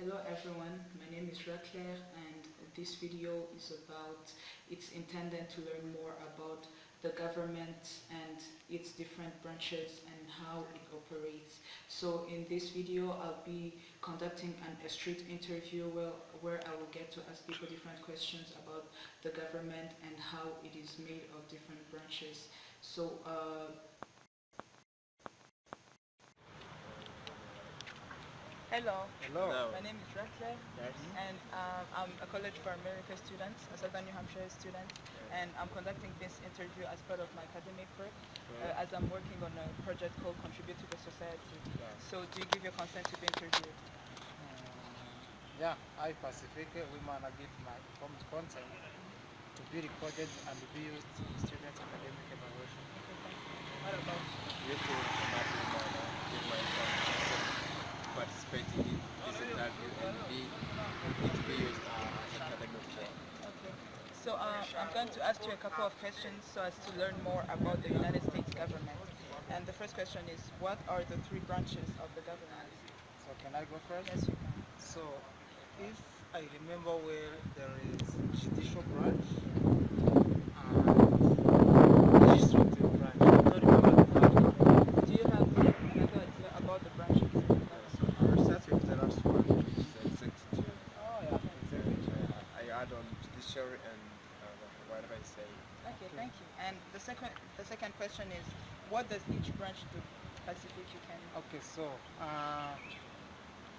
Hello everyone, my name is Joie-Claire and this video is it's intended to learn more about the government and its different branches and how it operates. So in this video I'll be conducting a street interview where I will get to ask people different questions about the government and how it is made of different branches. So Hello. Hello. My name is Joie-Claire, Yes. and I'm a College for America student, a Southern New Hampshire student, and I'm conducting this interview as part of my academic work, as I'm working on a project called Contribute to the Society. Yes. So do you give your consent to be interviewed? Yeah, I Pacific women I give my informed consent to be recorded and be used in students' academic evaluation. Okay, thank you. What about You to give my participate in this interview and be used as academic work. Okay. So I'm going to ask you a couple of questions so as to learn more about the United States government. And the first question is, what are the three branches of the government? So can I go first? Yes, you can. So if I remember well, there is judicial branch and legislative branch. I don't remember the third one. Do you have another idea about the branches? I'll start with the last one, which is the executive. Oh yeah, exactly. I add on judiciary and whatever I say. Okay, thank you. And the second question is, what does each branch do? Pacific, you can. Okay, so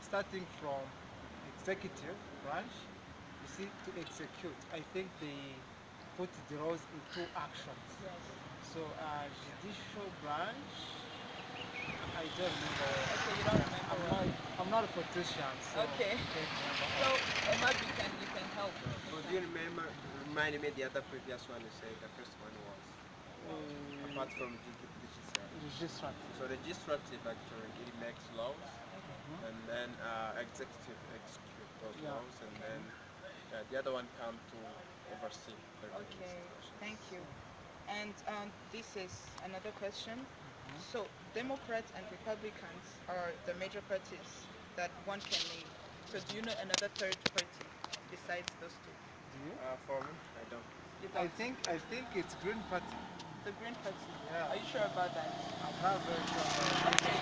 starting from executive branch, you see, to execute, I think they put the roles in two actions. Yes. So judicial branch, I don't remember. Okay, you don't remember. I'm not a politician, so Okay. I don't remember. So, Emma, you can help. So do you remind me the other previous one you said the first one was? Apart from judiciary. Legislative. So legislative actually it makes laws, and then executive execute those laws, and then the other one come to oversee the Okay, administration. thank you. And this is another question. So, Democrats and Republicans are the major parties that one can name. So, do you know another third party besides those two? Do you? For me, I don't. You I don't? think it's Green Party. The Green Party. Yeah. Are you sure about that? I'm not very sure about it. Okay.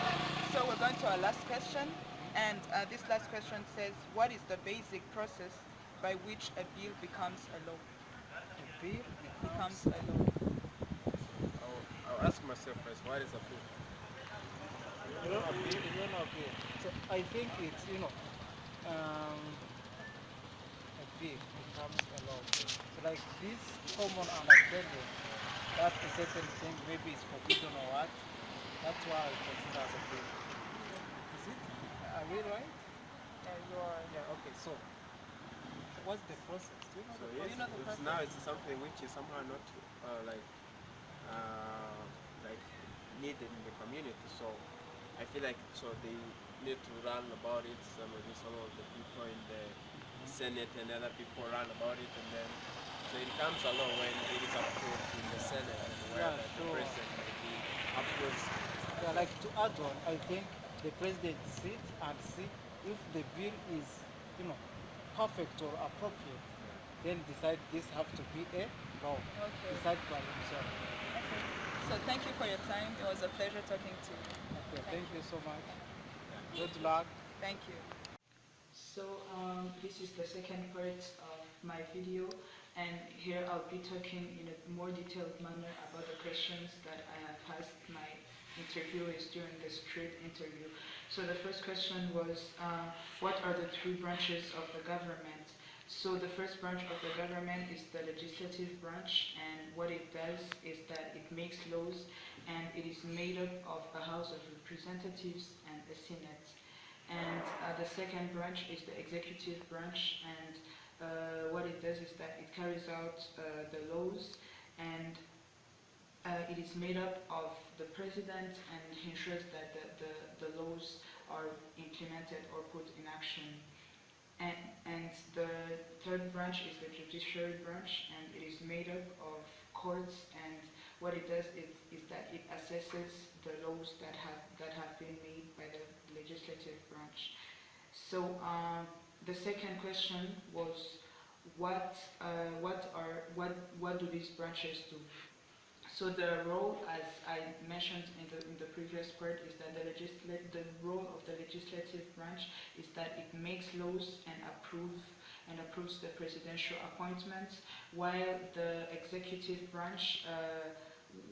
So we're going to our last question, and this last question says, what is the basic process by which a bill becomes a law? A bill Becomes a law. I'll ask myself first, what is a bill? You don't know a bill? You don't know a bill. So I think it's, a bill becomes a law. So like this common understanding that a certain thing maybe is forbidden or what, that's why I consider as a bill. Is it? Are we right? Yeah, you are. Yeah, okay, so what's the process? Do you know So the yes, you know the it's process. now it's something which is somehow not like needed in the community. So I feel like they need to run about it. Some of the people in the Senate and other people run about it, and then so it comes along when it is approved in the Senate, and where Yeah, the sure. president might be approves. Yeah, like to add on, I think the president sit and see if the bill is, perfect or appropriate. Then decide this have to be a law. Okay. Decide by himself. Okay. So thank you for your time. It was a pleasure talking to you. Okay, thank you so much. Good luck. Thank you. So this is the second part of my video, and here I'll be talking in a more detailed manner about the questions that I have asked my interviewers during the street interview. So the first question was, what are the three branches of the government? So the first branch of the government is the legislative branch, and what it does is that it makes laws, and it is made up of a House of Representatives and a Senate. And the second branch is the executive branch, and what it does is that it carries out the laws, and it is made up of the president and ensures that the laws are implemented or put in action. And the third branch is the judiciary branch, and it is made up of courts, and what it does is that it assesses the laws that have been made by the legislative branch. So the second question was what do these branches do? So the role, as I mentioned in the previous part, is that the role of the legislative branch is that it makes laws and approves the presidential appointments, while the executive branch,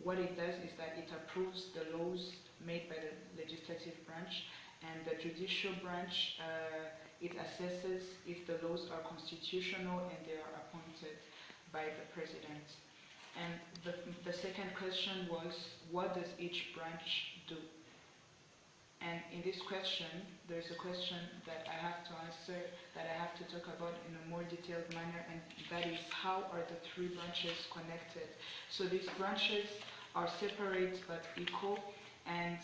what it does is that it approves the laws made by the legislative branch, and the judicial branch, it assesses if the laws are constitutional and they are appointed by the president. And the second question was, what does each branch do? And in this question, there's a question that I have to answer, that I have to talk about in a more detailed manner, and that is, how are the three branches connected? So these branches are separate but equal, and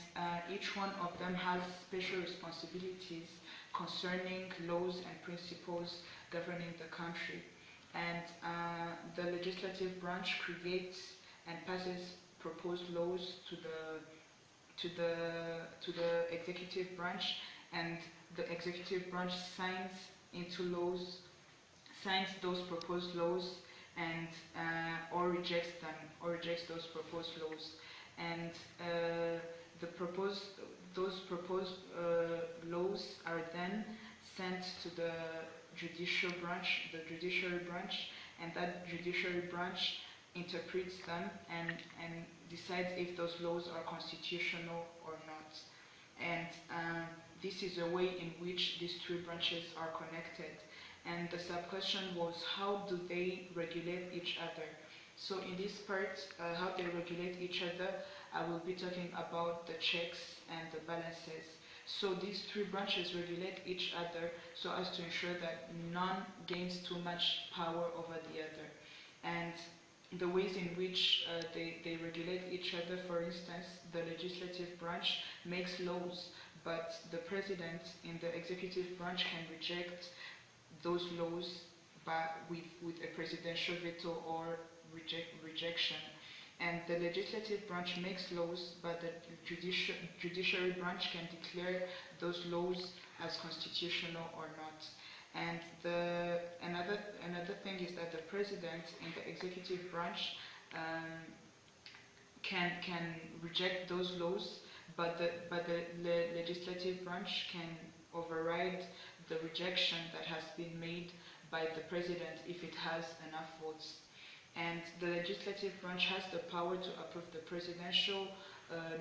each one of them has special responsibilities concerning laws and principles governing the country. And the legislative branch creates and passes proposed laws to the executive branch, and the executive branch signs those proposed laws, and or rejects those proposed laws. And those proposed laws are then sent to the judicial branch, the judiciary branch, and that judiciary branch interprets them and decides if those laws are constitutional or not. And this is a way in which these three branches are connected. And the sub-question was, how do they regulate each other? So in this part, how they regulate each other, I will be talking about the checks and the balances. So these three branches regulate each other so as to ensure that none gains too much power over the other. And the ways in which they regulate each other, for instance, the legislative branch makes laws, but the president in the executive branch can reject those laws with a presidential veto or rejection. And the legislative branch makes laws, but the judiciary branch can declare those laws as constitutional or not. And another thing is that the president in the executive branch can reject those laws, but the legislative branch can override the rejection that has been made by the president if it has enough votes. And the legislative branch has the power to approve the presidential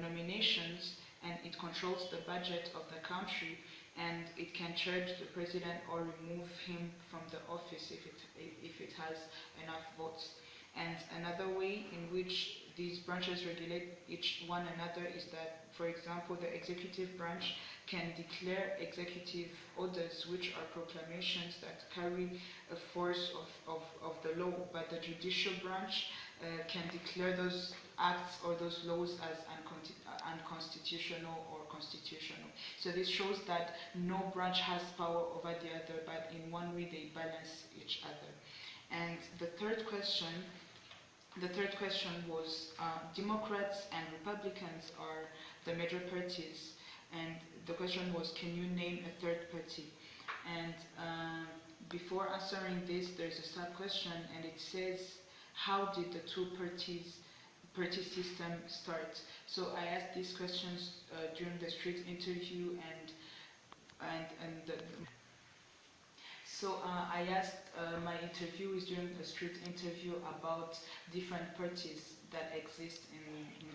nominations, and it controls the budget of the country, and it can charge the president or remove him from the office if it has enough votes. And another way in which these branches regulate each one another is that, for example, the executive branch can declare executive orders, which are proclamations that carry a force of the law, but the judicial branch can declare those acts or those laws as unconstitutional or constitutional. So this shows that no branch has power over the other, but in one way they balance each other. And the third question was, Democrats and Republicans are the major parties, and the question was, can you name a third party? And before answering this, there's a sub-question, and it says, how did the two party system start? So I asked these questions during the street interview, so I asked my interviewees during the street interview about different parties that exist in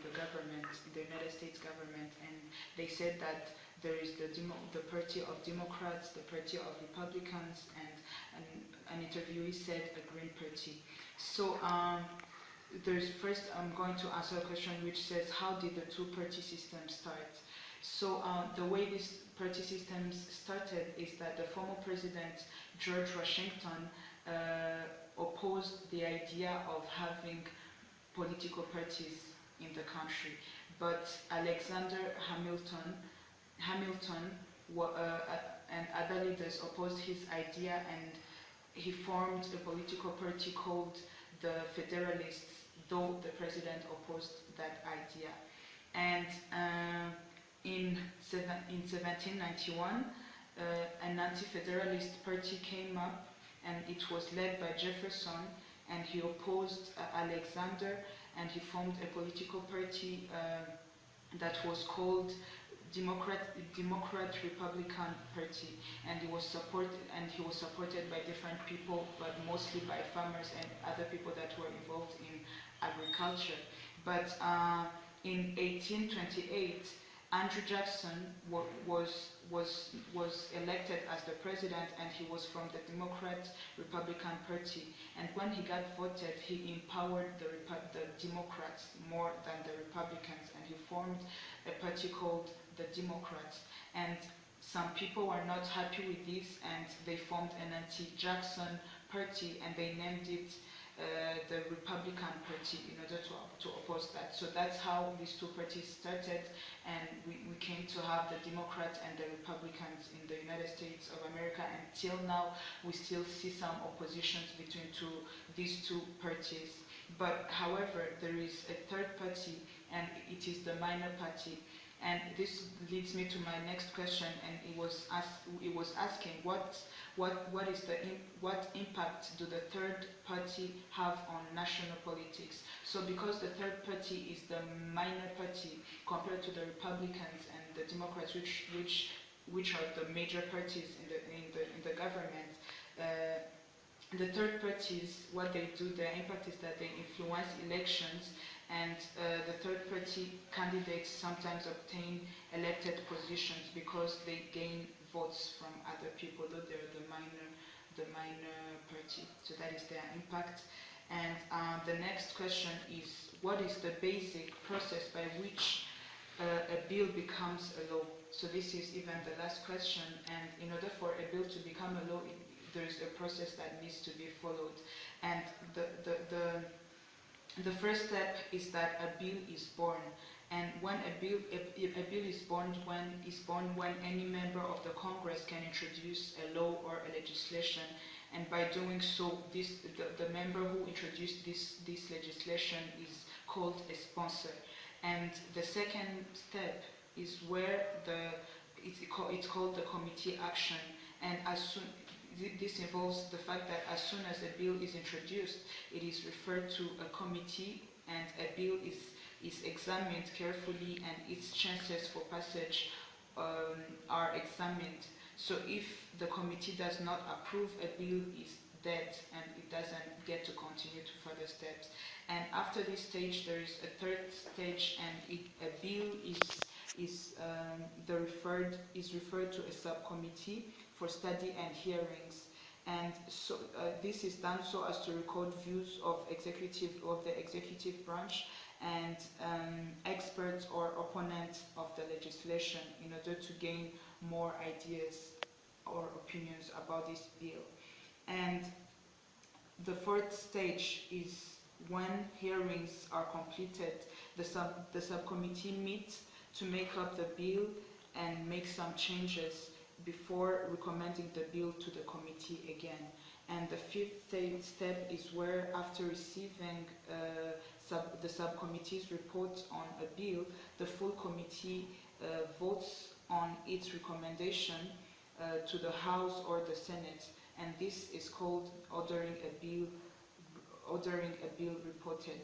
the government, in the United States government, and they said that there is the party of Democrats, the party of Republicans, and an interviewee said a Green Party. So first I'm going to answer a question which says, how did the two-party system start? So the way this party system started is that the former president, George Washington, opposed the idea of having political parties in the country. But Alexander Hamilton and other leaders opposed his idea, and he formed a political party called the Federalists, though the president opposed that idea. And in 1791, a anti-federalist party came up, and it was led by Jefferson, and he opposed Alexander, and he formed a political party that was called Democrat Republican Party, and he was supported by different people, but mostly by farmers and other people that were involved in agriculture. But in 1828, Andrew Jackson was elected as the president, and he was from the Democrat Republican Party. And when he got voted, he empowered the Democrats more than the Republicans, and he formed a party called the Democrats. And some people were not happy with this, and they formed an anti-Jackson party, and they named it the Republican Party in order to oppose that. So that's how these two parties started, and we came to have the Democrats and the Republicans in the United States of America. Until now, we still see some oppositions between these two parties. But however, there is a third party, and it is the minor party. And this leads me to my next question, and it was asking what impact do the third party have on national politics? So because the third party is the minor party compared to the Republicans and the Democrats, which are the major parties in the government, the third parties, what they do, their impact is that they influence elections, and the third party candidates sometimes obtain elected positions because they gain votes from other people, though they're the minor party. So that is their impact. And the next question is, what is the basic process by which a bill becomes a law? So this is even the last question, and in order for a bill to become a law, there is a process that needs to be followed. And the first step is that a bill is born. And when a bill is born when any member of the Congress can introduce a law or a legislation, and by doing so, the member who introduced this legislation is called a sponsor. And the second step is where it's called the committee action. And this involves the fact that as soon as a bill is introduced, it is referred to a committee, and a bill is examined carefully, and its chances for passage are examined. So if the committee does not approve, a bill is dead, and it doesn't get to continue to further steps. And after this stage, there is a third stage, and a bill is referred to a subcommittee for study and hearings. And so this is done so as to record views of the executive branch and experts or opponents of the legislation in order to gain more ideas or opinions about this bill. And the fourth stage is when hearings are completed, the subcommittee meets to make up the bill and make some changes before recommending the bill to the committee again. And the fifth step is where, after receiving the subcommittee's report on a bill, the full committee votes on its recommendation to the House or the Senate, and this is called ordering a bill reported.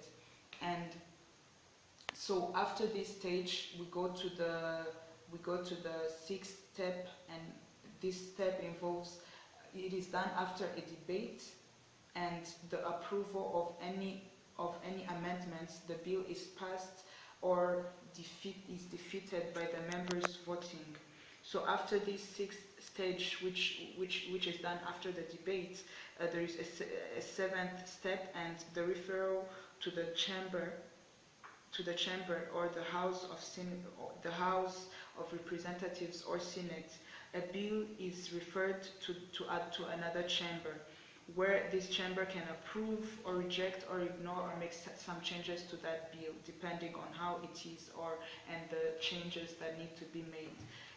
And so after this stage, we go to the sixth step, and this step involves, it is done after a debate and the approval of any amendments. The bill is passed or is defeated by the members voting. So after this sixth stage, which is done after the debate, there is a seventh step, and the referral to the chamber or the House of Representatives or Senate. A bill is referred to another chamber, where this chamber can approve or reject or ignore or make some changes to that bill, depending on how it is and the changes that need to be made.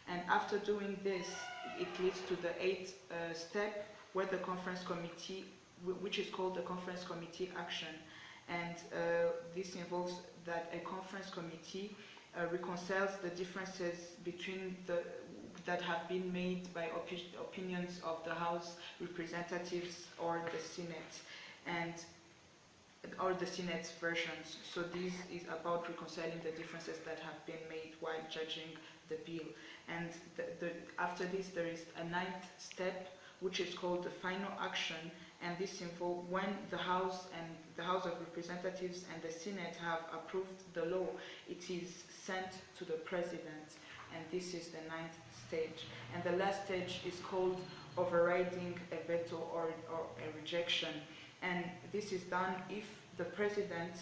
And after doing this, it leads to the eighth step, where the conference committee, which is called the conference committee action. And this involves that a conference committee reconciles the differences between that have been made by opinions of the House representatives or the Senate, and or the Senate's versions. So this is about reconciling the differences that have been made while judging the bill. And after this, there is a ninth step, which is called the final action, and this involves when the House of Representatives and the Senate have approved the law, it is sent to the President, and this is the ninth stage. And the last stage is called overriding a veto or a rejection, and this is done if the President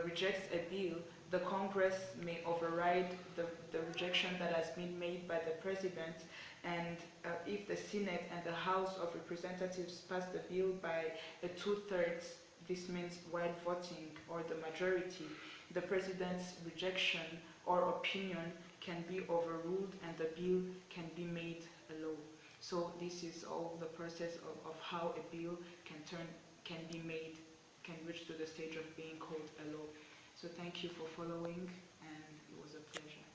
rejects a bill. The Congress may override the rejection that has been made by the President, and if the Senate and the House of Representatives pass the bill by a 2/3, this means while voting, or the majority, the President's rejection or opinion can be overruled and the bill can be made a law. So this is all the process of how a bill can reach to the stage of being called a law. So thank you for following, and it was a pleasure.